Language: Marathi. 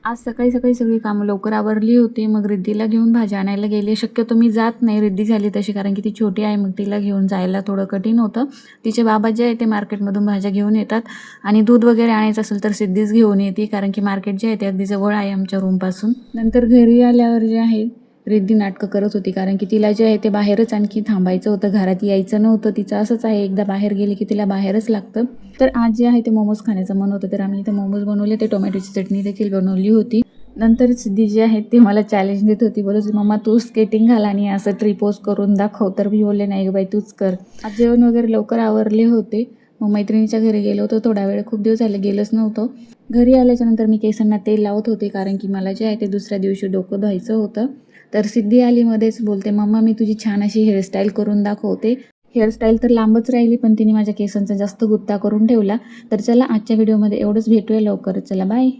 आज सकाळी सकाळी सगळी कामं लवकर आवरली होती. मग रिद्धीला घेऊन भाज्या आणायला गेले. शक्यतो मी जात नाही, रिद्धी झाली तशी, कारण की ती छोटी आहे. मग तिला घेऊन जायला थोडं कठीण होतं. तिचे बाबा जे आहे ते मार्केटमधून भाज्या घेऊन येतात आणि दूध वगैरे आणायचं असेल तर सिद्धीच घेऊन येते, कारण की मार्केट जे आहे ते अगदी जवळ आहे आमच्या रूमपासून. नंतर घरी आल्यावर जे आहे रिद्धी नाटकं करत होती, कारण की तिला जे आहे ते बाहेरच आणखी थांबायचं होतं, घरात यायचं नव्हतं. तिचं असंच आहे, एकदा बाहेर गेली की तिला बाहेरच लागतं. तर आज जे आहे ते मोमोज खाण्याचं मन होतं, तर आम्ही इथं मोमोज बनवले. ते टोमॅटोची चटणी देखील बनवली होती. नंतर सिद्धी जी आहे ती मला चॅलेंज देत होती, बोलत होती, मम्मा तू स्केटिंग घाल आणि असं ट्रिपोज करून दाखव. तर मी बोलले, नाही गं बाई तूच कर. आज जेवण वगैरे लवकर आवरले होते. मग मैत्रिणीच्या घरी गेलो होतो थोडा वेळ, खूप दिवस झाले गेलोच नव्हतो. घरी आल्याच्यानंतर मी केसांना तेल लावत होते, कारण की मला जे आहे ते दुसऱ्या दिवशी डोकं धुवायचं होतं. तर सिद्धी आली मध्येच, बोलते, मम्मा मी तुझी छान अशी हेअरस्टाईल करून दाखवते. हेअरस्टाईल तर लांबच राहिली, पण तिने माझ्या केसांचा जास्त गुत्ता करून ठेवला. तर चला आजच्या व्हिडिओमध्ये एवढंच, भेटूया लवकरच. चला बाय.